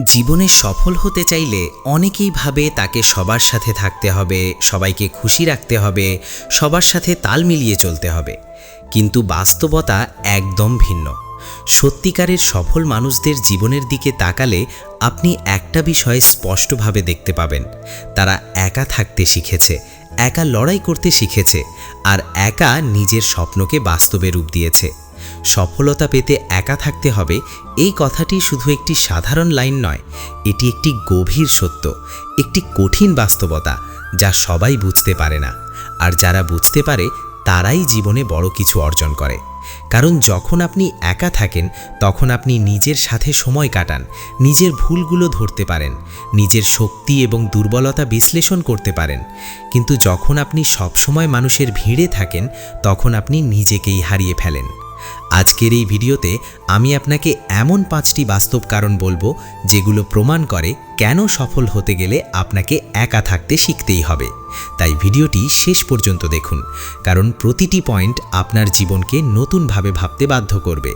জীবনে সফল হতে চাইলে অনেকেই ভাবে তাকে সবার সাথে থাকতে হবে, সবাইকে খুশি রাখতে হবে, সবার সাথে তাল মিলিয়ে চলতে হবে। কিন্তু বাস্তবতা একদম ভিন্ন। সত্যিকারের সফল মানুষদের জীবনের দিকে তাকালে আপনি একটা বিষয় স্পষ্টভাবে দেখতে পাবেন। তারা একা থাকতে শিখেছে, একা লড়াই করতে শিখেছে, আর একা নিজের স্বপ্নকে বাস্তবে রূপ দিয়েছে। সফলতা পেতে একা থাকতে হবে, এই কথাটি শুধু একটি সাধারণ লাইন নয়, এটি একটি গভীর সত্য, একটি কঠিন বাস্তবতা যা সবাই বুঝতে পারে না। আর যারা বুঝতে পারে তারাই জীবনে বড় কিছু অর্জন করে। কারণ যখন আপনি একা থাকেন তখন আপনি নিজের সাথে সময় কাটান, নিজের ভুলগুলো ধরতে পারেন, নিজের শক্তি এবং দুর্বলতা বিশ্লেষণ করতে পারেন। কিন্তু যখন আপনি সবসময় মানুষের ভিড়ে থাকেন তখন আপনি নিজেকেই হারিয়ে ফেলেন। আজকের এই ভিডিওতে আমি আপনাকে এমন 5টি বাস্তব কারণ বলবো যেগুলো প্রমাণ করে কেন সফল হতে গেলে আপনাকে একা থাকতে শিখতেই হবে। তাই ভিডিওটি শেষ পর্যন্ত দেখুন, কারণ প্রতিটি পয়েন্ট আপনার জীবনকে নতুনভাবে ভাবতে বাধ্য করবে।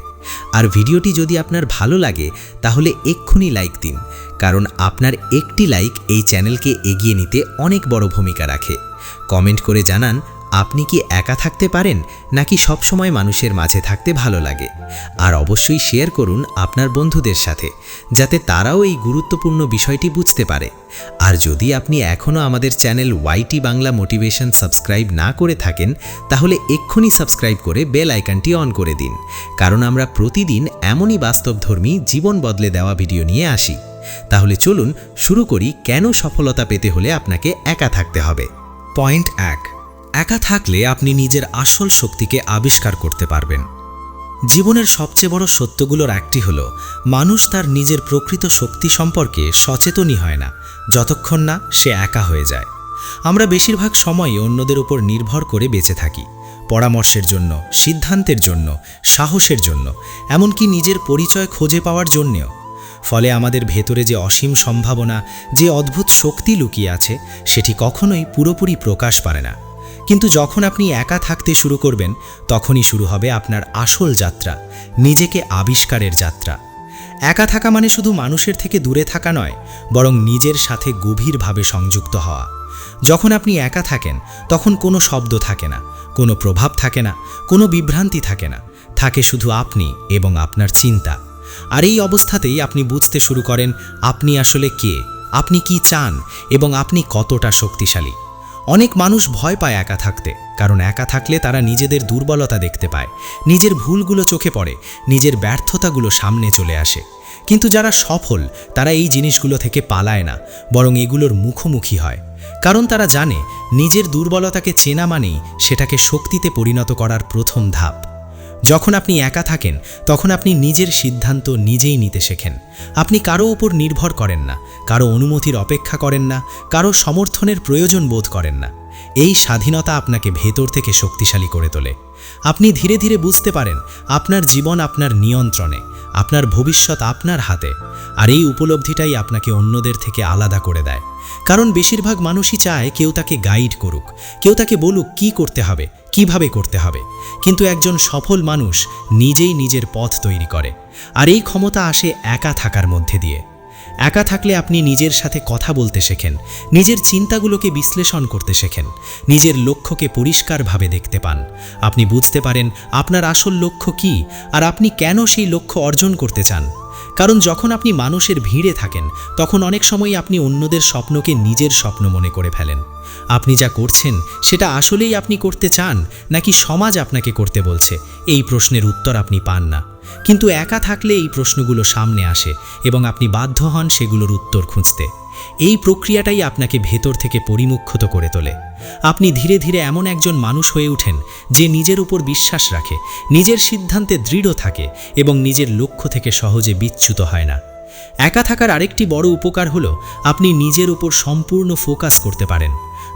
আর ভিডিওটি যদি আপনার ভালো লাগে তাহলে এক্ষুনি লাইক দিন, কারণ আপনার একটি লাইক এই চ্যানেলকে এগিয়ে নিতে অনেক বড় ভূমিকা রাখে। কমেন্ট করে জানান আপনি কি একা থাকতে পারেন নাকি সবসময় মানুষের মাঝে থাকতে ভালো লাগে। আর অবশ্যই শেয়ার করুন আপনার বন্ধুদের সাথে, যাতে তারাও এই গুরুত্বপূর্ণ বিষয়টি বুঝতে পারে। আর যদি আপনি এখনও আমাদের channel YT Bangla motivation subscribe না করে থাকেন তাহলে এক্ষুনি সাবস্ক্রাইব করে বেল আইকনটি অন করে দিন, কারণ আমরা প্রতিদিন এমনই বাস্তবধর্মী জীবন বদলে দেওয়া ভিডিও নিয়ে আসি। তাহলে চলুন শুরু করি কেন সফলতা পেতে হলে আপনাকে একা থাকতে হবে। পয়েন্ট 1, একা থাকলে আপনি নিজের আসল শক্তিকে আবিষ্কার করতে পারবেন। জীবনের সবচেয়ে বড় সত্যগুলোর একটি হলো মানুষ তার নিজের প্রকৃত শক্তি সম্পর্কে সচেতনই হয় না যতক্ষণ না সে একা হয়ে যায়। আমরা বেশিরভাগ সময়ই অন্যদের উপর নির্ভর করে বেঁচে থাকি, পরামর্শের জন্য, সিদ্ধান্তের জন্য, সাহসের জন্য, এমনকি নিজের পরিচয় খুঁজে পাওয়ার জন্যেও। ফলে আমাদের ভেতরে যে অসীম সম্ভাবনা, যে অদ্ভুত শক্তি লুকিয়ে আছে সেটি কখনোই পুরোপুরি প্রকাশ পায় না। কিন্তু যখন আপনি একা থাকতে শুরু করবেন তখনই শুরু হবে আপনার আসল যাত্রা, নিজেকে আবিষ্কারের যাত্রা। একা থাকা মানে শুধু মানুষের থেকে দূরে থাকা নয়, বরং নিজের সাথে গভীরভাবে সংযুক্ত হওয়া। যখন আপনি একা থাকেন তখন কোনো শব্দ থাকে না, কোনো প্রভাব থাকে না, কোনো বিভ্রান্তি থাকে না, থাকে শুধু আপনি এবং আপনার চিন্তা। আর এই অবস্থাতেই আপনি বুঝতে শুরু করেন আপনি আসলে কে, আপনি কি চান এবং আপনি কতটা শক্তিশালী। অনেক মানুষ ভয় পায় একা থাকতে, কারণ একা থাকলে তারা নিজেদের দুর্বলতা দেখতে পায়, নিজের ভুলগুলো চোখে পড়ে, নিজের ব্যর্থতাগুলো সামনে চলে আসে। কিন্তু যারা সফল তারা এই জিনিসগুলো থেকে পালায় না, বরং এগুলোর মুখোমুখি হয়। কারণ তারা জানে নিজের দুর্বলতাকে চেনা মানেই সেটাকে শক্তিতে পরিণত করার প্রথম ধাপ। যখন আপনি একা থাকেন তখন আপনি নিজের সিদ্ধান্ত নিজেই নিতে শেখেন। আপনি কারো ওপর নির্ভর করেন না, কারো অনুমতির অপেক্ষা করেন না, কারো সমর্থনের প্রয়োজন বোধ করেন না। এই স্বাধীনতা আপনাকে ভেতর থেকে শক্তিশালী করে তোলে। আপনি ধীরে ধীরে বুঝতে পারেন আপনার জীবন আপনার নিয়ন্ত্রণে, আপনার ভবিষ্যৎ আপনার হাতে। আর এই উপলব্ধিটাই আপনাকে অন্যদের থেকে আলাদা করে দেয়। কারণ বেশিরভাগ মানুষই চায় কেউ তাকে গাইড করুক, কেউ তাকে বলুক কি করতে হবে, কিভাবে করতে হবে। কিন্তু একজন সফল মানুষ নিজেই নিজের পথ তৈরি করে, আর এই ক্ষমতা আসে একা থাকার মধ্যে দিয়ে। একা থাকলে আপনি নিজের সাথে কথা বলতে শেখেন, নিজের চিন্তাগুলোকে বিশ্লেষণ করতে শেখেন, নিজের লক্ষ্যকে পরিষ্কারভাবে দেখতে পান। আপনি বুঝতে পারেন আপনার আসল লক্ষ্য কী আর আপনি কেন সেই লক্ষ্য অর্জন করতে চান। কারণ যখন আপনি মানুষের ভিড়ে থাকেন তখন অনেক সময় আপনি অন্যদের স্বপ্নকে নিজের স্বপ্ন মনে করে ফেলেন। আপনি যা করছেন সেটা আসলেই আপনি করতে চান নাকি সমাজ আপনাকে করতে বলছে, এই প্রশ্নের উত্তর আপনি পান না। কিন্তু একা থাকলে এই প্রশ্নগুলো সামনে আসে এবং আপনি বাধ্য হন সেগুলোর উত্তর খুঁজতে। এই প্রক্রিয়াটাই আপনাকে ভেতর থেকে পরিমুখ্যত করে তোলে। আপনি ধীরে ধীরে এমন একজন মানুষ হয়ে ওঠেন যে নিজের উপর বিশ্বাস রাখে, নিজের সিদ্ধান্তে দৃঢ় থাকে এবং নিজের লক্ষ্য থেকে সহজে বিচ্যুত হয় না। একা থাকার আরেকটি বড় উপকার হলো আপনি নিজের উপর সম্পূর্ণ ফোকাস করতে পারেন।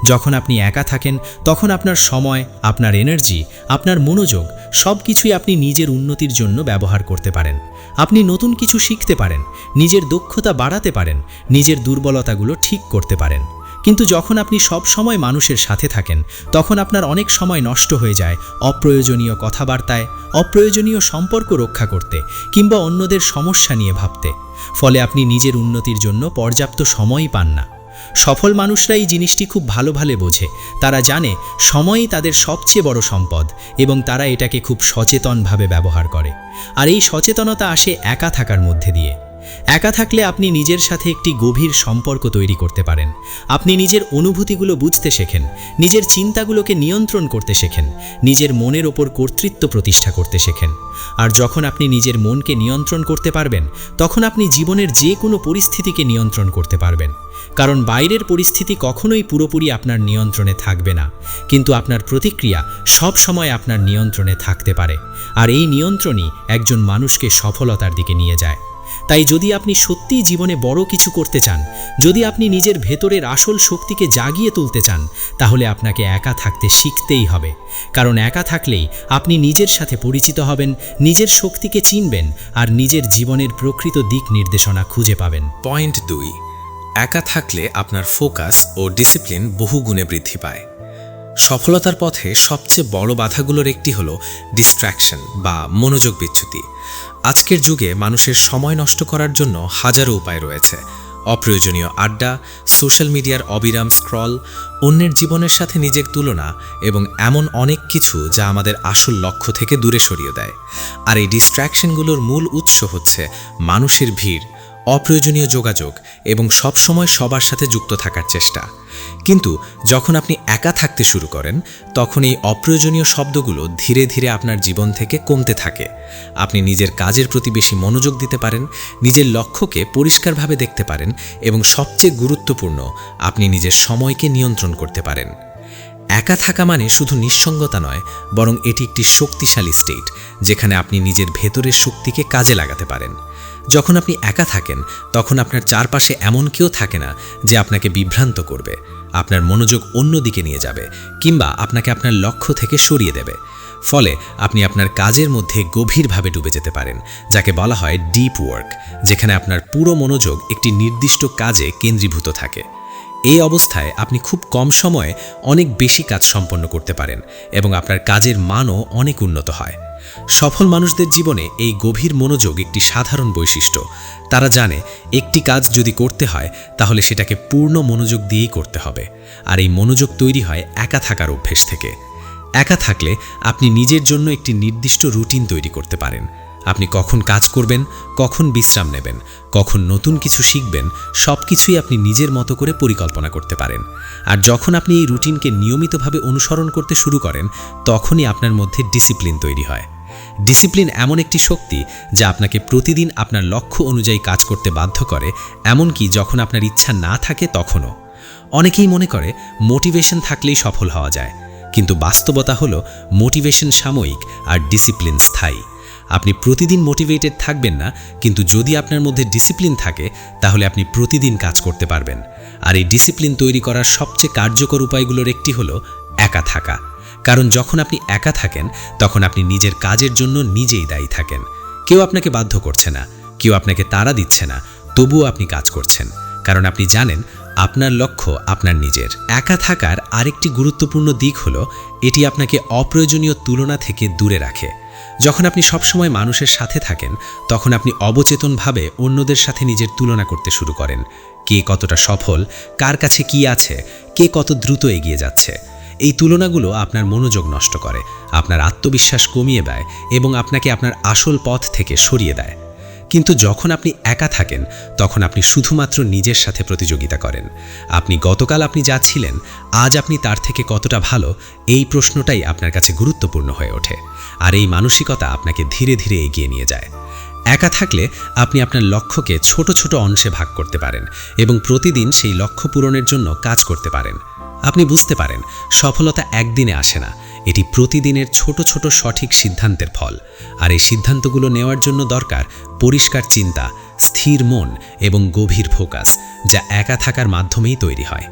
যখন আপনি একা থাকেন তখন আপনার সময়, আপনার এনার্জি, আপনার মনোযোগ সব কিছুই আপনি নিজের উন্নতির জন্য ব্যবহার করতে পারেন। আপনি নতুন কিছু শিখতে পারেন, নিজের দক্ষতা বাড়াতে পারেন, নিজের দুর্বলতাগুলো ঠিক করতে পারেন। কিন্তু যখন আপনি সব সময় মানুষের সাথে থাকেন তখন আপনার অনেক সময় নষ্ট হয়ে যায় অপ্রয়োজনীয় কথাবার্তায়, অপ্রয়োজনীয় সম্পর্ক রক্ষা করতে কিংবা অন্যদের সমস্যা নিয়ে ভাবতে। ফলে আপনি নিজের উন্নতির জন্য পর্যাপ্ত সময়ই পান না। সফল মানুষরা এই জিনিসটি খুব ভালোভাবে বোঝে। তারা জানে সময়ই তাদের সবচেয়ে বড় সম্পদ এবং তারা এটাকে খুব সচেতনভাবে ব্যবহার করে। আর এই সচেতনতা আসে একা থাকার মধ্যে দিয়ে। একা থাকলে আপনি নিজের সাথে একটি গভীর সম্পর্ক তৈরি করতে পারেন। আপনি নিজের অনুভূতিগুলো বুঝতে শেখেন, নিজের চিন্তাগুলোকে নিয়ন্ত্রণ করতে শেখেন, নিজের মনের ওপর কর্তৃত্ব প্রতিষ্ঠা করতে শেখেন। আর যখন আপনি নিজের মনকে নিয়ন্ত্রণ করতে পারবেন তখন আপনি জীবনের যে কোনো পরিস্থিতিকে নিয়ন্ত্রণ করতে পারবেন। কারণ বাইরের পরিস্থিতি কখনোই পুরোপুরি আপনার নিয়ন্ত্রণে থাকবে না, কিন্তু আপনার প্রতিক্রিয়া সব সময় আপনার নিয়ন্ত্রণে থাকতে পারে। আর এই নিয়ন্ত্রণই একজন মানুষকে সফলতার দিকে নিয়ে যায়। তাই যদি আপনি সত্যিই জীবনে বড় কিছু করতে চান, যদি আপনি নিজের ভেতরের আসল শক্তিকে জাগিয়ে তুলতে চান, তাহলে আপনাকে একা থাকতে শিখতেই হবে। কারণ একা থাকলেই আপনি নিজের সাথে পরিচিত হবেন, নিজের শক্তিকে চিনবেন আর নিজের জীবনের প্রকৃত দিক নির্দেশনা খুঁজে পাবেন। পয়েন্ট 2, একা থাকলে আপনার ফোকাস ও ডিসিপ্লিন বহুগুণে বৃদ্ধি পায়। সফলতার পথে সবচেয়ে বড় বাধাগুলোর একটি হলো ডিস্ট্র্যাকশন বা মনোযোগ বিচ্যুতি। আজকের যুগে মানুষের সময় নষ্ট করার জন্য হাজারো উপায় রয়েছে। অপ্রয়োজনীয় আড্ডা, সোশ্যাল মিডিয়ার অবিরাম স্ক্রল, অন্যের জীবনের সাথে নিজের তুলনা এবং এমন অনেক কিছু যা আমাদের আসল লক্ষ্য থেকে দূরে সরিয়ে দেয়। আর এই ডিস্ট্র্যাকশনগুলোর মূল উৎস হচ্ছে মানুষের ভিড়, অপ্রয়োজনীয় যোগাযোগ এবং সবসময় সবার সাথে যুক্ত থাকার চেষ্টা। কিন্তু যখন আপনি একা থাকতে শুরু করেন তখন এই অপ্রয়োজনীয় শব্দগুলো ধীরে ধীরে আপনার জীবন থেকে কমতে থাকে। আপনি নিজের কাজের প্রতি বেশি মনোযোগ দিতে পারেন, নিজের লক্ষ্যকে পরিষ্কারভাবে দেখতে পারেন এবং সবচেয়ে গুরুত্বপূর্ণ, আপনি নিজের সময়কে নিয়ন্ত্রণ করতে পারেন। একা থাকা মানে শুধু নিঃসঙ্গতা নয়, বরং এটি একটি শক্তিশালী স্টেট যেখানে আপনি নিজের ভেতরের শক্তিকে কাজে লাগাতে পারেন। যখন আপনি একা থাকেন তখন আপনার চারপাশে এমন কেউ থাকে না যে আপনাকে বিভ্রান্ত করবে, আপনার মনোযোগ অন্যদিকে নিয়ে যাবে কিংবা আপনাকে আপনার লক্ষ্য থেকে সরিয়ে দেবে। ফলে আপনি আপনার কাজের মধ্যে গভীরভাবে ডুবে যেতে পারেন, যাকে বলা হয় ডিপ ওয়ার্ক, যেখানে আপনার পুরো মনোযোগ একটি নির্দিষ্ট কাজে কেন্দ্রীভূত থাকে। এই অবস্থায় আপনি খুব কম সময়ে অনেক বেশি কাজ সম্পন্ন করতে পারেন এবং আপনার কাজের মানও অনেক উন্নত হয়। সফল মানুষদের জীবনে এই গভীর মনোযোগ একটি সাধারণ বৈশিষ্ট্য। তারা জানে একটি কাজ যদি করতে হয় তাহলে সেটাকে পূর্ণ মনোযোগ দিয়েই করতে হবে। আর এই মনোযোগ তৈরি হয় একা থাকার অভ্যেস থেকে। একা থাকলে আপনি নিজের জন্য একটি নির্দিষ্ট রুটিন তৈরি করতে পারেন। আপনি কখন কাজ করবেন, কখন বিশ্রাম নেবেন, কখন নতুন কিছু শিখবেন, সব কিছুই আপনি নিজের মতো করে পরিকল্পনা করতে পারেন। আর যখন আপনি এই রুটিনকে নিয়মিতভাবে অনুসরণ করতে শুরু করেন তখনই আপনার মধ্যে ডিসিপ্লিন তৈরি হয়। ডিসিপ্লিন এমন একটি শক্তি যা আপনাকে প্রতিদিন আপনার লক্ষ্য অনুযায়ী কাজ করতে বাধ্য করে, এমনকি যখন আপনার ইচ্ছা না থাকে তখনও। অনেকেই মনে করে মোটিভেশন থাকলেই সফল হওয়া যায়, কিন্তু বাস্তবতা হলো মোটিভেশন সাময়িক আর ডিসিপ্লিন স্থায়ী। আপনি প্রতিদিন মোটিভেটেড থাকবেন না, কিন্তু যদি আপনার মধ্যে ডিসিপ্লিন থাকে তাহলে আপনি প্রতিদিন কাজ করতে পারবেন। আর এই ডিসিপ্লিন তৈরি করার সবচেয়ে কার্যকর উপায়গুলোর একটি হলো একা থাকা। কারণ যখন আপনি একা থাকেন তখন আপনি নিজের কাজের জন্য নিজেই দায়ী থাকেন। কেউ আপনাকে বাধ্য করছে না, কেউ আপনাকে তাড়া দিচ্ছে না, তবুও আপনি কাজ করছেন, কারণ আপনি জানেন আপনার লক্ষ্য আপনার নিজের। একা থাকার আরেকটি গুরুত্বপূর্ণ দিক হলো এটি আপনাকে অপ্রয়োজনীয় তুলনা থেকে দূরে রাখে। যখন আপনি সবসময় মানুষের সাথে থাকেন তখন আপনি অবচেতনভাবে অন্যদের সাথে নিজের তুলনা করতে শুরু করেন। কে কতটা সফল, কার কাছে কি আছে, কে কত দ্রুত এগিয়ে যাচ্ছে। এই তুলনাগুলো আপনার মনোযোগ নষ্ট করে, আপনার আত্মবিশ্বাস কমিয়ে দেয় এবং আপনাকে আপনার আসল পথ থেকে সরিয়ে দেয়। কিন্তু যখন আপনি একা থাকেন তখন আপনি শুধুমাত্র নিজের সাথে প্রতিযোগিতা করেন। আপনি গতকাল আপনি যা ছিলেন, আজ আপনি তার থেকে কতটা ভালো, এই প্রশ্নটাই আপনার কাছে গুরুত্বপূর্ণ হয়ে ওঠে। আর এই মানসিকতা আপনাকে ধীরে ধীরে এগিয়ে নিয়ে যায়। একা থাকলে আপনি আপনার লক্ষ্যকে ছোট ছোট অংশে ভাগ করতে পারেন এবং প্রতিদিন সেই লক্ষ্য পূরণের জন্য কাজ করতে পারেন। আপনি বুঝতে পারেন সফলতা একদিনে আসে না, এটি প্রতিদিনের ছোট ছোট সঠিক সিদ্ধান্তের ফল। আর এই সিদ্ধান্তগুলো নেওয়ার জন্য দরকার পরিষ্কার চিন্তা, স্থির মন এবং গভীর ফোকাস, যা একা থাকার মাধ্যমেই তৈরি হয়।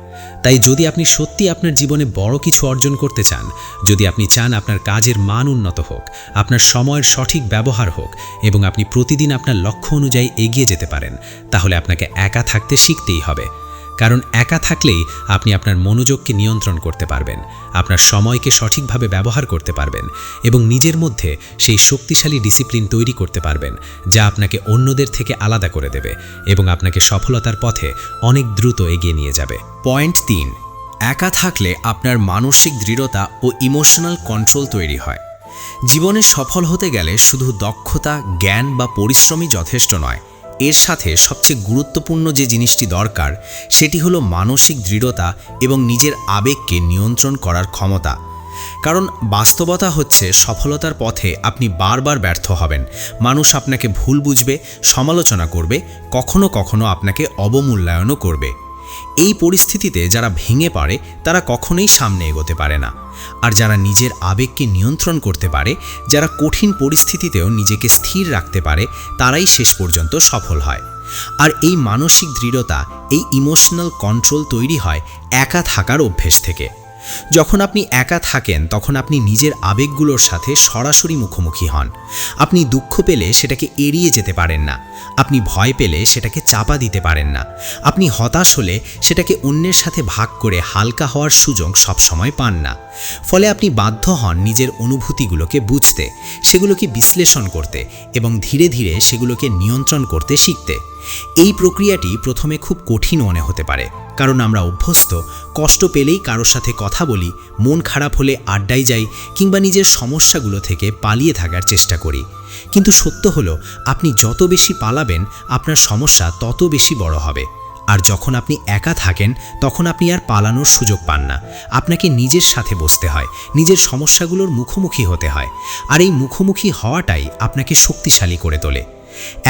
তাই যদি আপনি সত্যি আপনার জীবনে বড় কিছু অর্জন করতে চান, যদি আপনি চান আপনার কাজের মান উন্নত হোক, আপনার সময়ের সঠিক ব্যবহার হোক এবং আপনি প্রতিদিন আপনার লক্ষ্য অনুযায়ী এগিয়ে যেতে পারেন, তাহলে আপনাকে একা থাকতে শিখতেই হবে। কারণ একা থাকলেই আপনি আপনার মনোযোগকে নিয়ন্ত্রণ করতে পারবেন, আপনার সময়কে সঠিকভাবে ব্যবহার করতে পারবেন এবং নিজের মধ্যে সেই শক্তিশালী ডিসিপ্লিন তৈরি করতে পারবেন যা আপনাকে অন্যদের থেকে আলাদা করে দেবে এবং আপনাকে সফলতার পথে অনেক দ্রুত এগিয়ে নিয়ে যাবে। পয়েন্ট 3, একা থাকলে আপনার মানসিক দৃঢ়তা ও ইমোশনাল কন্ট্রোল তৈরি হয়। জীবনে সফল হতে গেলে শুধু দক্ষতা, জ্ঞান বা পরিশ্রমই যথেষ্ট নয়, এর সাথে সবচেয়ে গুরুত্বপূর্ণ যে জিনিসটি দরকার সেটি হলো মানসিক দৃঢ়তা এবং নিজের আবেগকে নিয়ন্ত্রণ করার ক্ষমতা। কারণ বাস্তবতা হচ্ছে সফলতার পথে আপনি বারবার ব্যর্থ হবেন, মানুষ আপনাকে ভুল বুঝবে, সমালোচনা করবে, কখনো কখনো আপনাকে অবমূল্যায়নও করবে। এই পরিস্থিতিতে যারা ভেঙে পড়ে তারা কখনোই সামনে এগোতে পারে না। আর যারা নিজের আবেগকে নিয়ন্ত্রণ করতে পারে, যারা কঠিন পরিস্থিতিতেও নিজেকে স্থির রাখতে পারে, তারাই শেষ পর্যন্ত সফল হয়। আর এই মানসিক দৃঢ়তা, এই ইমোশনাল কন্ট্রোল তৈরি হয় একা থাকার অভ্যেস থেকে। যখন আপনি একা থাকেন তখন আপনি নিজের আবেগগুলোর সাথে সরাসরি মুখোমুখি হন। আপনি দুঃখ পেলে সেটাকে এড়িয়ে যেতে পারেন না, আপনি ভয় পেলে সেটাকে চাপা দিতে পারেন না, আপনি হতাশ হলে সেটাকে অন্যের সাথে ভাগ করে হালকা হওয়ার সুযোগ সবসময় পান না। ফলে আপনি বাধ্য হন নিজের অনুভূতিগুলোকে বুঝতে, সেগুলোকে বিশ্লেষণ করতে এবং ধীরে ধীরে সেগুলোকে নিয়ন্ত্রণ করতে শিখতে। এই প্রক্রিয়াটি প্রথমে খুব কঠিন মনে হতে পারে, কারণ আমরা অভ্যস্ত কষ্ট পেলেই কারোর সাথে কথা বলি, মন খারাপ হলে আড্ডায় যাই কিংবা নিজের সমস্যাগুলো থেকে পালিয়ে থাকার চেষ্টা করি। কিন্তু সত্য হলো, আপনি যত বেশি পালাবেন আপনার সমস্যা তত বেশি বড় হবে। আর যখন আপনি একা থাকেন তখন আপনি আর পালানোর সুযোগ পান না, আপনাকে নিজের সাথে বসতে হয়, নিজের সমস্যাগুলোর মুখোমুখি হতে হয়। আর এই মুখোমুখি হওয়াটাই আপনাকে শক্তিশালী করে তোলে।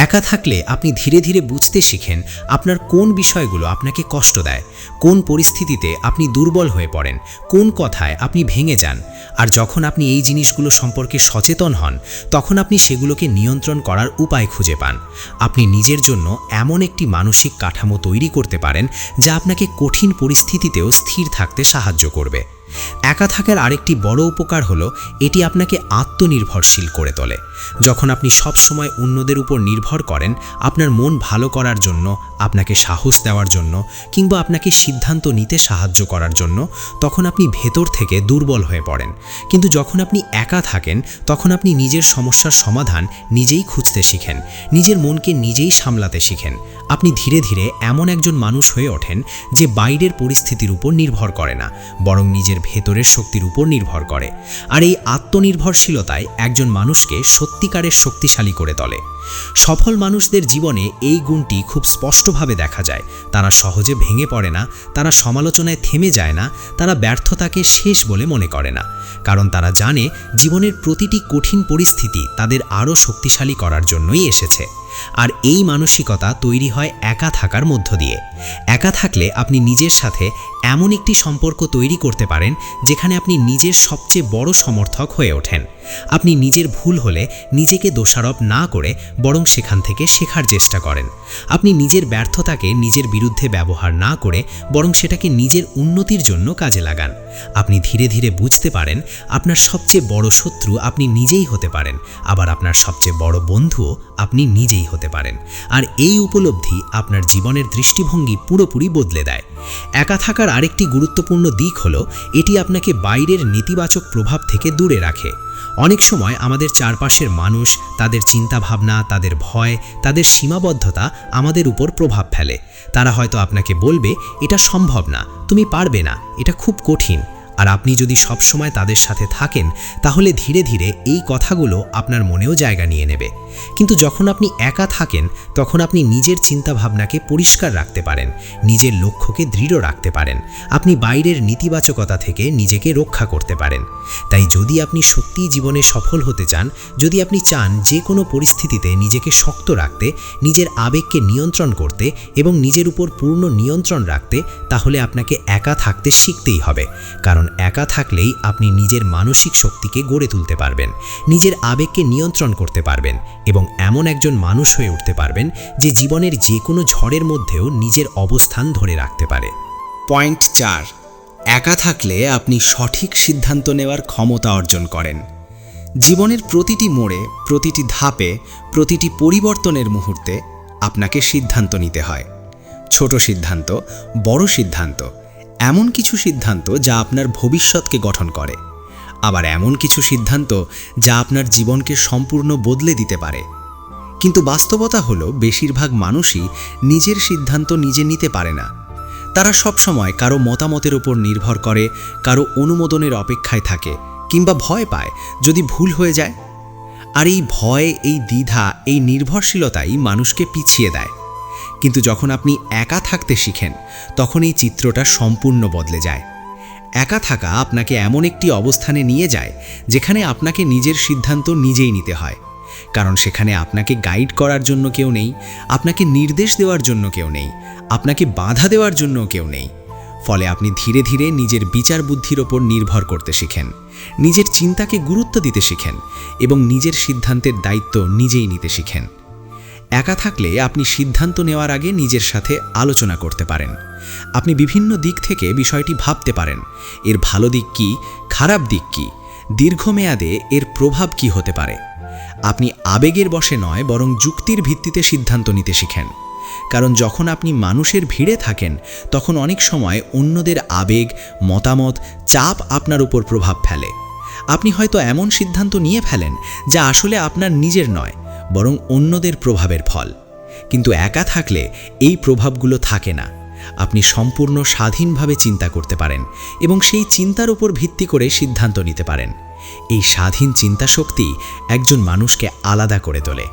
একা থাকলে আপনি ধীরে ধীরে বুঝতে শিখেন আপনার কোন বিষয়গুলো আপনাকে কষ্ট দেয়, কোন পরিস্থিতিতে আপনি দুর্বল হয়ে পড়েন, কোন কথায় আপনি ভেঙে যান। আর যখন আপনি এই জিনিসগুলো সম্পর্কে সচেতন হন তখন আপনি সেগুলোকে নিয়ন্ত্রণ করার উপায় খুঁজে পান। আপনি নিজের জন্য এমন একটি মানসিক কাঠামো তৈরি করতে পারেন যা আপনাকে কঠিন পরিস্থিতিতেও স্থির থাকতে সাহায্য করবে। একা থাকার আরেকটি বড় উপকার হলো এটি আপনাকে আত্মনির্ভরশীল করে তোলে। যখন আপনি সব সময় অন্যদের উপর নির্ভর করেন, আপনার মন ভালো করার জন্য, আপনাকে সাহস দেওয়ার জন্য কিংবা আপনাকে সিদ্ধান্ত নিতে সাহায্য করার জন্য, তখন আপনি ভেতর থেকে দুর্বল হয়ে পড়েন। কিন্তু যখন আপনি একা থাকেন তখন আপনি নিজের সমস্যার সমাধান নিজেই খুঁজতে শিখেন, নিজের মনকে নিজেই সামলাতে শিখেন। আপনি ধীরে ধীরে এমন একজন মানুষ হয়ে ওঠেন যে বাইরের পরিস্থিতির উপর নির্ভর করে না, বরং নিজের ভেতরের শক্তির উপর নির্ভর করে। আর এই আত্মনির্ভরশীলতায় একজন মানুষকে সত্যিকারের শক্তিশালী করে তোলে। সফল মানুষদের জীবনে এই গুণটি খুব স্পষ্টভাবে দেখা যায়। তারা সহজে ভেঙে পড়ে না, তারা সমালোচনায় থেমে যায় না, তারা ব্যর্থতাকে শেষ বলে মনে করে না, কারণ তারা জানে জীবনের প্রতিটি কঠিন পরিস্থিতি তাদের আরও শক্তিশালী করার জন্যই এসেছে। আর এই মানসিকতা তৈরি হয় একা থাকার মধ্য দিয়ে। একা থাকলে আপনি নিজের সাথে এমন একটি সম্পর্ক তৈরি করতে পারেন যেখানে আপনি নিজের সবচেয়ে বড় সমর্থক হয়ে ওঠেন। আপনি নিজের ভুল হলে নিজেকে দোষারোপ না করে বরং সেখান থেকে শেখার চেষ্টা করেন। আপনি নিজের ব্যর্থতাকে নিজের বিরুদ্ধে ব্যবহার না করে বরং সেটাকে নিজের উন্নতির জন্য কাজে লাগান। আপনি ধীরে ধীরে বুঝতে পারেন আপনার সবচেয়ে বড় শত্রু আপনি নিজেই হতে পারেন, আবার আপনার সবচেয়ে বড় বন্ধুও আপনি নিজেই হতে পারেন। আর এই উপলব্ধি আপনার জীবনের দৃষ্টিভঙ্গি পুরোপুরি বদলে দেয়। একা থাকার আরেকটি গুরুত্বপূর্ণ দিক হলো এটি আপনাকে বাইরের নেতিবাচক প্রভাব থেকে দূরে রাখে। অনেক সময় আমাদের চারপাশের মানুষ, তাদের চিন্তাভাবনা, তাদের ভয়, তাদের সীমাবদ্ধতা আমাদের উপর প্রভাব ফেলে। তারা হয়তো আপনাকে বলবে, এটা সম্ভব না, তুমি পারবে না, এটা খুব কঠিন। আর আপনি যদি সব সময় তাদের সাথে থাকেন তাহলে ধীরে ধীরে এই কথাগুলো আপনার মনেও জায়গা নিয়ে নেবে। কিন্তু যখন আপনি একা থাকেন তখন আপনি নিজের চিন্তাভাবনাকে পরিষ্কার রাখতে পারেন, নিজের লক্ষ্যকে দৃঢ় রাখতে পারেন, আপনি বাইরের নেতিবাচকতা থেকে নিজেকে রক্ষা করতে পারেন। তাই যদি আপনি সত্যিই জীবনে সফল হতে চান, যদি আপনি চান যে কোনো পরিস্থিতিতে নিজেকে শক্ত রাখতে, নিজের আবেগকে নিয়ন্ত্রণ করতে এবং নিজের উপর পূর্ণ নিয়ন্ত্রণ রাখতে, তাহলে আপনাকে একা থাকতে শিখতেই হবে। কারণ একা থাকলেই আপনি নিজের মানসিক শক্তিকে গড়ে তুলতে পারবেন, নিজের আবেগকে নিয়ন্ত্রণ করতে পারবেন এবং এমন একজন মানুষ হয়ে উঠতে পারবেন যে জীবনের যে কোনো ঝড়ের মধ্যেও নিজের অবস্থান ধরে রাখতে পারে। পয়েন্ট 4, একা থাকলে আপনি সঠিক সিদ্ধান্ত নেওয়ার ক্ষমতা অর্জন করেন। জীবনের প্রতিটি মোড়ে, প্রতিটি ধাপে, প্রতিটি পরিবর্তনের মুহূর্তে আপনাকে সিদ্ধান্ত নিতে হয়। ছোট সিদ্ধান্ত, বড় সিদ্ধান্ত, এমন কিছু সিদ্ধান্ত যা আপনার ভবিষ্যৎকে গঠন করে, আবার এমন কিছু সিদ্ধান্ত যা আপনার জীবনকে সম্পূর্ণ বদলে দিতে পারে। কিন্তু বাস্তবতা হলো বেশিরভাগ মানুষই নিজের সিদ্ধান্ত নিজে নিতে পারে না। তারা সবসময় কারো মতামতের উপর নির্ভর করে, কারো অনুমোদনের অপেক্ষায় থাকে, কিংবা ভয় পায় যদি ভুল হয়ে যায়। আর এই ভয়, এই দ্বিধা, এই নির্ভরশীলতাই মানুষকে পিছিয়ে দেয়। কিন্তু যখন আপনি একা থাকতে শিখেন, তখন এই চিত্রটা সম্পূর্ণ বদলে যায়। একা থাকা আপনাকে এমন একটি অবস্থানে নিয়ে যায় যেখানে আপনাকে নিজের সিদ্ধান্ত নিজেই নিতে হয়। কারণ সেখানে আপনাকে গাইড করার জন্য কেউ নেই, আপনাকে নির্দেশ দেওয়ার জন্য কেউ নেই, আপনাকে বাধা দেওয়ার জন্য কেউ নেই। ফলে আপনি ধীরে ধীরে নিজের বিচার বুদ্ধির ওপর নির্ভর করতে শিখেন, নিজের চিন্তাকে গুরুত্ব দিতে শিখেন এবং নিজের সিদ্ধান্তের দায়িত্ব নিজেই নিতে শিখেন। একা থাকলে আপনি সিদ্ধান্ত নেওয়ার আগে নিজের সাথে আলোচনা করতে পারেন। আপনি বিভিন্ন দিক থেকে বিষয়টি ভাবতে পারেন, এর ভালো দিক কী, খারাপ দিক কী, দীর্ঘমেয়াদে এর প্রভাব কী হতে পারে। আপনি আবেগের বশে নয়, বরং যুক্তির ভিত্তিতে সিদ্ধান্ত নিতে শিখেন। কারণ যখন আপনি মানুষের ভিড়ে থাকেন, তখন অনেক সময় অন্যদের আবেগ, মতামত, চাপ আপনার উপর প্রভাব ফেলে। আপনি হয়তো এমন সিদ্ধান্ত নিয়ে ফেলেন যা আসলে আপনার নিজের নয়, বরং অন্যদের প্রভাবের ফল। কিন্তু একা থাকলে এই প্রভাবগুলো থাকে না। আপনি সম্পূর্ণ স্বাধীনভাবে চিন্তা করতে পারেন এবং সেই চিন্তার উপর ভিত্তি করে সিদ্ধান্ত নিতে পারেন। এই স্বাধীন চিন্তাশক্তি একজন মানুষকে আলাদা করে তোলে।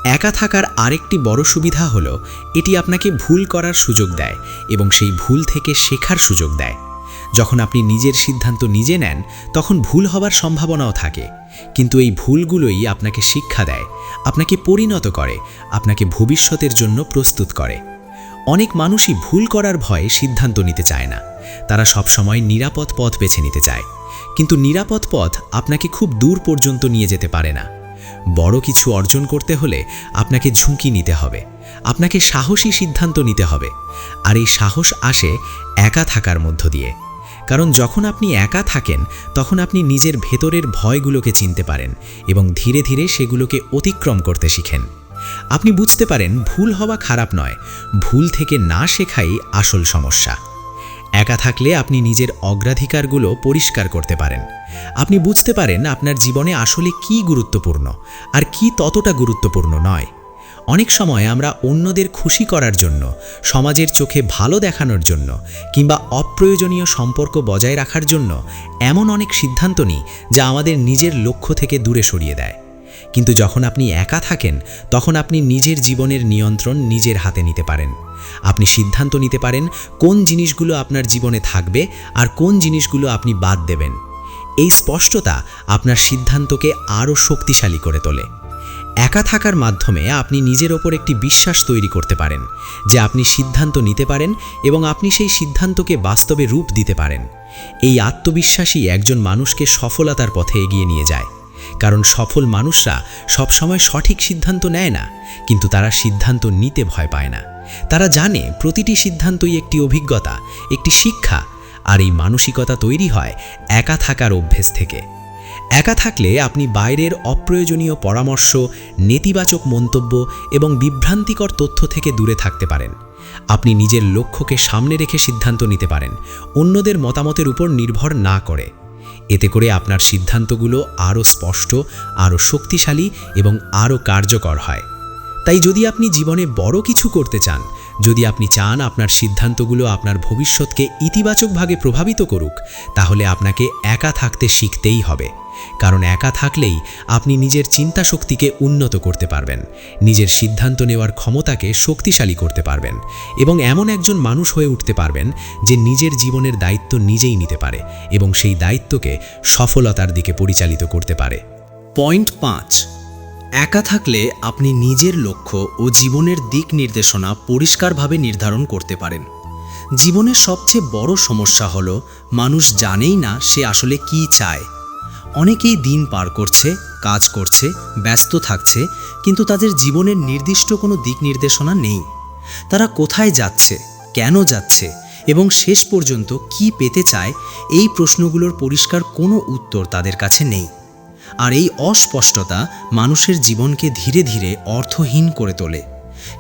একা থাকার আরেকটি বড় সুবিধা হলো এটি আপনাকে ভুল করার সুযোগ দেয় এবং সেই ভুল থেকে শেখার সুযোগ দেয়। যখন আপনি নিজের সিদ্ধান্ত নিজে নেন, তখন ভুল হবার সম্ভাবনাও থাকে, কিন্তু এই ভুলগুলোই আপনাকে শিক্ষা দেয়, আপনাকে পরিণত করে, আপনাকে ভবিষ্যতের জন্য প্রস্তুত করে। অনেক মানুষই ভুল করার ভয়ে সিদ্ধান্ত নিতে চায় না। তারা সবসময় নিরাপদ পথ বেছে নিতে চায়, কিন্তু নিরাপদ পথ আপনাকে খুব দূর পর্যন্ত নিয়ে যেতে পারে না। বড় কিছু অর্জন করতে হলে আপনাকে ঝুঁকি নিতে হবে, আপনাকে সাহসী সিদ্ধান্ত নিতে হবে। আর এই সাহস আসে একা থাকার মধ্য দিয়ে। কারণ যখন আপনি একা থাকেন, তখন আপনি নিজের ভেতরের ভয়গুলোকে চিনতে পারেন এবং ধীরে ধীরে সেগুলোকে অতিক্রম করতে শিখেন। আপনি বুঝতে পারেন ভুল হওয়া খারাপ নয়, ভুল থেকে না শেখাই আসল সমস্যা। একা থাকলে আপনি নিজের অগ্রাধিকারগুলো পরিষ্কার করতে পারেন। আপনি বুঝতে পারেন আপনার জীবনে আসলে কী গুরুত্বপূর্ণ আর কী ততটা গুরুত্বপূর্ণ নয়। অনেক সময় আমরা অন্যদের খুশি করার জন্য, সমাজের চোখে ভালো দেখানোর জন্য কিংবা অপ্রয়োজনীয় সম্পর্ক বজায় রাখার জন্য এমন অনেক সিদ্ধান্ত নিই যা আমাদের নিজের লক্ষ্য থেকে দূরে সরিয়ে দেয়। কিন্তু যখন আপনি একা থাকেন, তখন আপনি নিজের জীবনের নিয়ন্ত্রণ নিজের হাতে নিতে পারেন। আপনি সিদ্ধান্ত নিতে পারেন কোন জিনিসগুলো আপনার জীবনে থাকবে আর কোন জিনিসগুলো আপনি বাদ দেবেন। এই স্পষ্টতা আপনার সিদ্ধান্তকে আরও শক্তিশালী করে তোলে। একা থাকার মাধ্যমে আপনি নিজের ওপর একটি বিশ্বাস তৈরি করতে পারেন যে আপনি সিদ্ধান্ত নিতে পারেন এবং আপনি সেই সিদ্ধান্তকে বাস্তবে রূপ দিতে পারেন। এই আত্মবিশ্বাসই একজন মানুষকে সফলতার পথে এগিয়ে নিয়ে যায়। কারণ সফল মানুষরা সবসময় সঠিক সিদ্ধান্ত নেয় না, কিন্তু তারা সিদ্ধান্ত নিতে ভয় পায় না। তারা জানে প্রতিটি সিদ্ধান্তই একটি অভিজ্ঞতা, একটি শিক্ষা, আর এই মানসিকতা তৈরি হয় একা থাকার অভ্যেস থেকে। একা থাকলে আপনি বাইরের অপ্রয়োজনীয় পরামর্শ, নেতিবাচক মন্তব্য এবং বিভ্রান্তিকর তথ্য থেকে দূরে থাকতে পারেন। আপনি নিজের লক্ষ্যকে সামনে রেখে সিদ্ধান্ত নিতে পারেন, অন্যদের মতামতের উপর নির্ভর না করে। এতে করে আপনার সিদ্ধান্তগুলো আরও স্পষ্ট, আরও শক্তিশালী এবং আরও কার্যকর হয়। তাই যদি আপনি জীবনে বড় কিছু করতে চান, যদি আপনি চান আপনার সিদ্ধান্তগুলো আপনার ভবিষ্যৎকে ইতিবাচকভাবে প্রভাবিত করুক, তাহলে আপনাকে একা থাকতে শিখতেই হবে। কারণ একা থাকলেই আপনি নিজের চিন্তা শক্তিকে উন্নত করতে পারবেন, নিজের সিদ্ধান্ত নেওয়ার ক্ষমতাকে শক্তিশালী করতে পারবেন এবং এমন একজন মানুষ হয়ে উঠতে পারবেন যে নিজের জীবনের দায়িত্ব নিজেই নিতে পারে এবং সেই দায়িত্বকে সফলতার দিকে পরিচালিত করতে পারে। পয়েন্ট 5, একা থাকলে আপনি নিজের লক্ষ্য ও জীবনের দিক নির্দেশনা পরিষ্কারভাবে নির্ধারণ করতে পারেন। জীবনের সবচেয়ে বড় সমস্যা হলো মানুষ জানেই না সে আসলে কী চায়। অনেকেই দিন পার করছে, কাজ করছে, ব্যস্ত থাকছে, কিন্তু তাদের জীবনের নির্দিষ্ট কোনো দিক নির্দেশনা নেই। তারা কোথায় যাচ্ছে, কেন যাচ্ছে এবং শেষ পর্যন্ত কি পেতে চায়, এই প্রশ্নগুলোর পরিষ্কার কোনো উত্তর তাদের কাছে নেই। আর এই অস্পষ্টতা মানুষের জীবনকে ধীরে ধীরে অর্থহীন করে তোলে।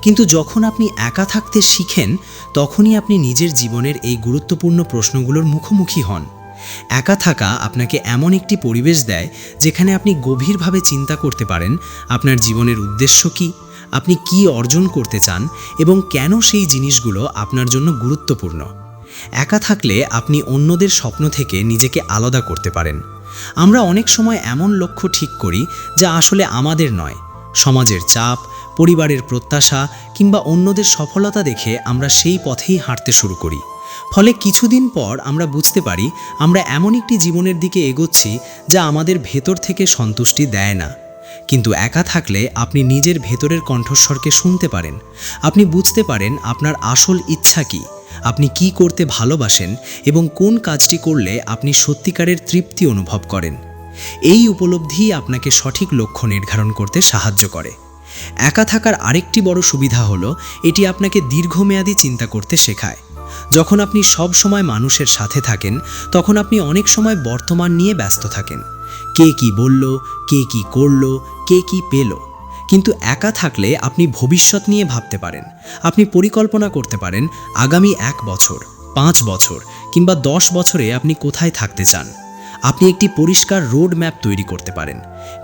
কিন্তু যখন আপনি একা থাকতে শিখেন, তখনই আপনি নিজের জীবনের এই গুরুত্বপূর্ণ প্রশ্নগুলোর মুখোমুখি হন। একা থাকা আপনাকে এমন একটি পরিবেশ দেয় যেখানে আপনি গভীরভাবে চিন্তা করতে পারেন আপনার জীবনের উদ্দেশ্য কী, আপনি কি অর্জন করতে চান এবং কেন সেই জিনিসগুলো আপনার জন্য গুরুত্বপূর্ণ। একা থাকলে আপনি অন্যদের স্বপ্ন থেকে নিজেকে আলাদা করতে পারেন। আমরা অনেক সময় এমন লক্ষ্য ঠিক করি যা আসলে আমাদের নয়। সমাজের চাপ, পরিবারের প্রত্যাশা কিংবা অন্যদের সফলতা দেখে আমরা সেই পথেই হাঁটতে শুরু করি। ফলে কিছুদিন পর আমরা বুঝতে পারি আমরা এমন একটি জীবনের দিকে এগোচ্ছি যা আমাদের ভেতর থেকে সন্তুষ্টি দেয় না। কিন্তু একা থাকলে আপনি নিজের ভেতরের কণ্ঠস্বরকে শুনতে পারেন। আপনি বুঝতে পারেন আপনার আসল ইচ্ছা কী, আপনি কি করতে ভালোবাসেন এবং কোন কাজটি করলে আপনি সত্যিকারের তৃপ্তি অনুভব করেন। এই উপলব্ধিই আপনাকে সঠিক লক্ষ্য নির্ধারণ করতে সাহায্য করে। একা থাকার আরেকটি বড় সুবিধা হলো এটি আপনাকে দীর্ঘমেয়াদী চিন্তা করতে শেখায়। যখন আপনি সব সময় মানুষের সাথে থাকেন, তখন আপনি অনেক সময় বর্তমান নিয়ে ব্যস্ত থাকেন। কে কি বলল, কে কি করলো, কে কি পেল। কিন্তু একা থাকলে আপনি ভবিষ্যৎ নিয়ে ভাবতে পারেন। আপনি পরিকল্পনা করতে পারেন আগামী 1 বছর, 5 বছর কিংবা 10 বছরে আপনি কোথায় থাকতে চান। আপনি একটি পরিষ্কার রোড ম্যাপ তৈরি করতে পারেন।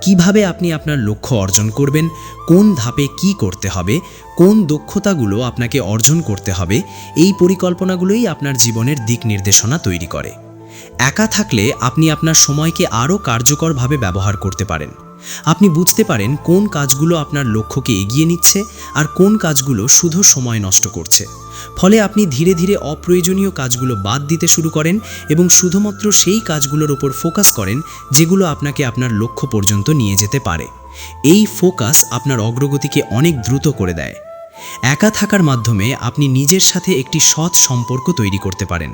কিভাবে আপনি আপনার লক্ষ্য অর্জন করবেন, কোন ধাপে কি করতে হবে, কোন দক্ষতাগুলো আপনাকে অর্জন করতে হবে, এই পরিকল্পনাগুলোই আপনার জীবনের দিক নির্দেশনা তৈরি করে। একা থাকলে আপনি আপনার সময়কে আরও কার্যকরভাবে ব্যবহার করতে পারেন। আপনি বুঝতে পারেন কোন কাজগুলো আপনার লক্ষ্যকে এগিয়ে নিচ্ছে আর কোন কাজগুলো শুধু সময় নষ্ট করছে। ফলে আপনি ধীরে ধীরে অপ্রয়োজনীয় কাজগুলো বাদ দিতে শুরু করেন এবং শুধুমাত্র সেই কাজগুলোর উপর ফোকাস করেন যেগুলো আপনাকে আপনার লক্ষ্য পর্যন্ত নিয়ে যেতে পারে। এই ফোকাস আপনার অগ্রগতিকে অনেক দ্রুত করে দেয়। একা থাকার মাধ্যমে আপনি নিজের সাথে একটি সৎ সম্পর্ক তৈরি করতে পারেন।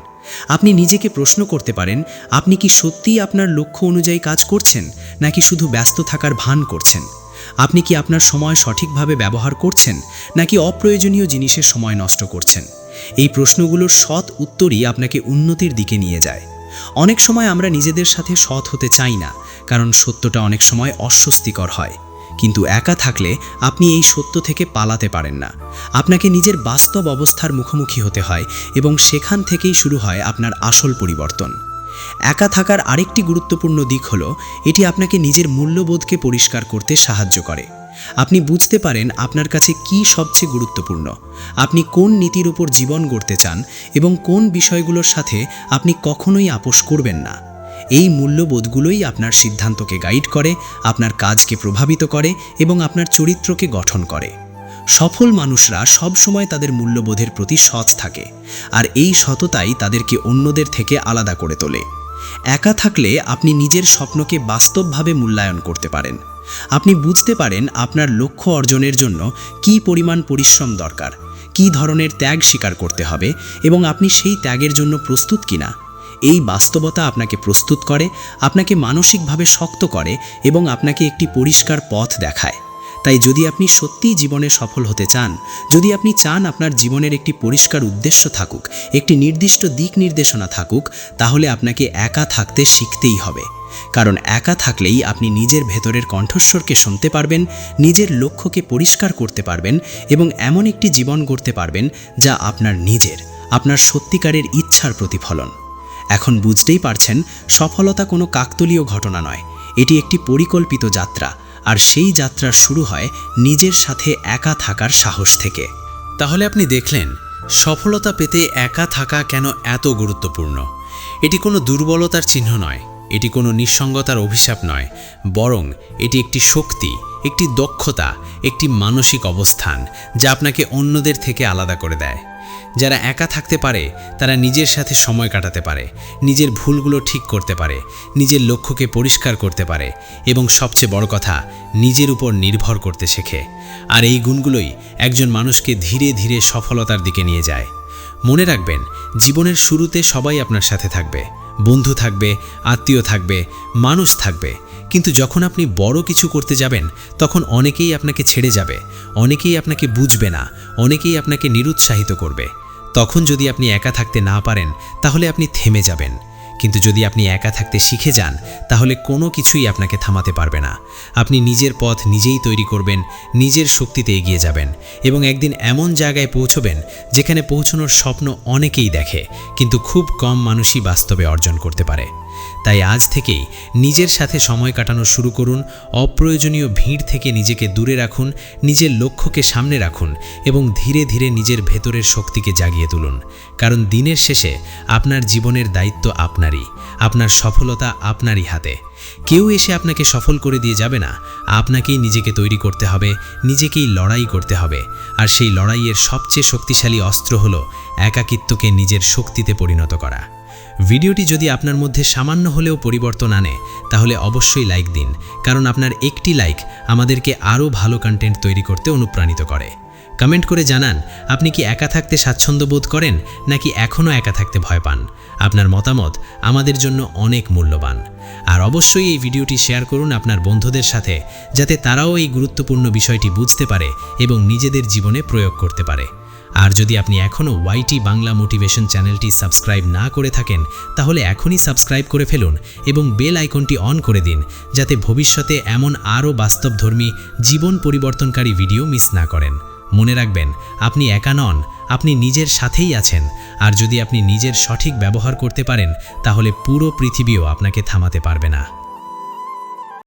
আপনি নিজেকে প্রশ্ন করতে পারেন, আপনি কি সত্যিই আপনার লক্ষ্য অনুযায়ী কাজ করছেন নাকি শুধু ব্যস্ত থাকার ভান করছেন। আপনি কি আপনার সময় সঠিকভাবে ব্যবহার করছেন নাকি অপ্রয়োজনীয় জিনিসের সময় নষ্ট করছেন। এই প্রশ্নগুলোর সৎ উত্তরই আপনাকে উন্নতির দিকে নিয়ে যায়। অনেক সময় আমরা নিজেদের সাথে সৎ হতে চাই না, কারণ সত্যটা অনেক সময় অস্বস্তিকর হয়। কিন্তু একা থাকলে আপনি এই সত্য থেকে পালাতে পারেন না। আপনাকে নিজের বাস্তব অবস্থার মুখোমুখি হতে হয় এবং সেখান থেকেই শুরু হয় আপনার আসল পরিবর্তন। একা থাকার আরেকটি গুরুত্বপূর্ণ দিক হলো এটি আপনাকে নিজের মূল্যবোধকে পরিষ্কার করতে সাহায্য করে। আপনি বুঝতে পারেন আপনার কাছে কি সবচেয়ে গুরুত্বপূর্ণ, আপনি কোন নীতির উপর জীবন গড়তে চান এবং কোন বিষয়গুলোর সাথে আপনি কখনোই আপোষ করবেন না। এই মূল্যবোধগুলোই আপনার সিদ্ধান্তকে গাইড করে, আপনার কাজকে প্রভাবিত করে এবং আপনার চরিত্রকে গঠন করে। সফল মানুষরা সব সময় তাদের মূল্যবোধের প্রতি সৎ থাকে, আর এই সততাই তাদেরকে অন্যদের থেকে আলাদা করে তোলে। একা থাকলে আপনি নিজের স্বপ্নকে বাস্তবভাবে মূল্যায়ন করতে পারেন। আপনি বুঝতে পারেন আপনার লক্ষ্য অর্জনের জন্য কী পরিমাণ পরিশ্রম দরকার, কী ধরনের ত্যাগ স্বীকার করতে হবে এবং আপনি সেই ত্যাগের জন্য প্রস্তুত কিনা। এই বাস্তবতা আপনাকে প্রস্তুত করে, আপনাকে মানসিকভাবে শক্ত করে এবং আপনাকে একটি পরিষ্কার পথ দেখায়। তাই যদি আপনি সত্যিই জীবনে সফল হতে চান, যদি আপনি চান আপনার জীবনের একটি পরিষ্কার উদ্দেশ্য থাকুক, একটি নির্দিষ্ট দিক নির্দেশনা থাকুক, তাহলে আপনাকে একা থাকতে শিখতেই হবে। কারণ একা থাকলেই আপনি নিজের ভেতরের কণ্ঠস্বরকে শুনতে পারবেন, নিজের লক্ষ্যকে পরিষ্কার করতে পারবেন এবং এমন একটি জীবন গড়তে পারবেন যা আপনার নিজের, আপনার সত্যিকারের ইচ্ছার প্রতিফলন। এখন বুঝতেই পারছেন, সফলতা কোনো কাকতালীয় ঘটনা নয়, এটি একটি পরিকল্পিত যাত্রা, আর সেই যাত্রার শুরু হয় নিজের সাথে একা থাকার সাহস থেকে। তাহলে আপনি দেখলেন সফলতা পেতে একা থাকা কেন এত গুরুত্বপূর্ণ। এটি কোনো দুর্বলতার চিহ্ন নয়, এটি কোনো নিঃসঙ্গতার অভিশাপ নয়, বরং এটি একটি শক্তি, একটি দক্ষতা, একটি মানসিক অবস্থান যা আপনাকে অন্যদের থেকে আলাদা করে দেয়। যারা একা থাকতে পারে তারা নিজের সাথে সময় কাটাতে পারে, নিজের ভুলগুলো ঠিক করতে পারে, নিজের লক্ষ্যকে পরিষ্কার করতে পারে এবং সবচেয়ে বড় কথা, নিজের উপর নির্ভর করতে শেখে। আর এই গুণগুলোই একজন মানুষকে ধীরে ধীরে সফলতার দিকে নিয়ে যায়। মনে রাখবেন, জীবনের শুরুতে সবাই আপনার সাথে থাকবে, বন্ধু থাকবে, আত্মীয় থাকবে, মানুষ থাকবে। কিন্তু যখন আপনি বড় কিছু করতে যাবেন, তখন অনেকেই আপনাকে ছেড়ে যাবে, অনেকেই আপনাকে বুঝবে না, অনেকেই আপনাকে নিরুৎসাহিত করবে। তখন যদি আপনি একা থাকতে না পারেন, তাহলে আপনি থেমে যাবেন। কিন্তু যদি আপনি একা থাকতে শিখে যান তাহলে কোনো কিছুই আপনাকে থামাতে পারবে না। আপনি নিজের পথ নিজেই তৈরি করবেন, নিজের শক্তিতে এগিয়ে যাবেন এবং একদিন এমন জায়গায় পৌঁছবেন যেখানে পৌঁছানোর স্বপ্ন অনেকেই দেখে, কিন্তু খুব কম মানুষই বাস্তবে অর্জন করতে পারে। তাই আজ থেকেই নিজের সাথে সময় কাটানো শুরু করুন, অপ্রয়োজনীয় ভিড় থেকে নিজেকে দূরে রাখুন, নিজের লক্ষ্যকে সামনে রাখুন এবং ধীরে ধীরে নিজের ভেতরের শক্তিকে জাগিয়ে তুলুন। কারণ দিনের শেষে আপনার জীবনের দায়িত্ব আপনারই, আপনার সফলতা আপনারই হাতে। কেউ এসে আপনাকে সফল করে দিয়ে যাবে না, আপনাকেই নিজেকে তৈরি করতে হবে, নিজেকেই লড়াই করতে হবে। আর সেই লড়াইয়ের সবচেয়ে শক্তিশালী অস্ত্র হলো একাকিত্বকে নিজের শক্তিতে পরিণত করা। ভিডিওটি যদি আপনার মধ্যে সামান্য হলেও পরিবর্তন আনে তাহলে অবশ্যই লাইক দিন, কারণ আপনার একটি লাইক আমাদেরকে আরও ভালো কন্টেন্ট তৈরি করতে অনুপ্রাণিত করে। কমেন্ট করে জানান আপনি কি একা থাকতে স্বাচ্ছন্দ্য বোধ করেন নাকি এখনও একা থাকতে ভয় পান। আপনার মতামত আমাদের জন্য অনেক মূল্যবান। আর অবশ্যই এই ভিডিওটি শেয়ার করুন আপনার বন্ধুদের সাথে, যাতে তারাও এই গুরুত্বপূর্ণ বিষয়টি বুঝতে পারে এবং নিজেদের জীবনে প্রয়োগ করতে পারে। আর যদি আপনি এখনও ওয়াইটি বাংলা মোটিভেশন চ্যানেলটি সাবস্ক্রাইব না করে থাকেন তাহলে এখনই সাবস্ক্রাইব করে ফেলুন এবং বেল আইকনটি অন করে দিন, যাতে ভবিষ্যতে এমন আরও বাস্তবধর্মী জীবন পরিবর্তনকারী ভিডিও মিস না করেন। মনে রাখবেন, আপনি একা নন, আপনি নিজের সাথেই আছেন। আর যদি আপনি নিজের সঠিক ব্যবহার করতে পারেন তাহলে পুরো পৃথিবীও আপনাকে থামাতে পারবে না।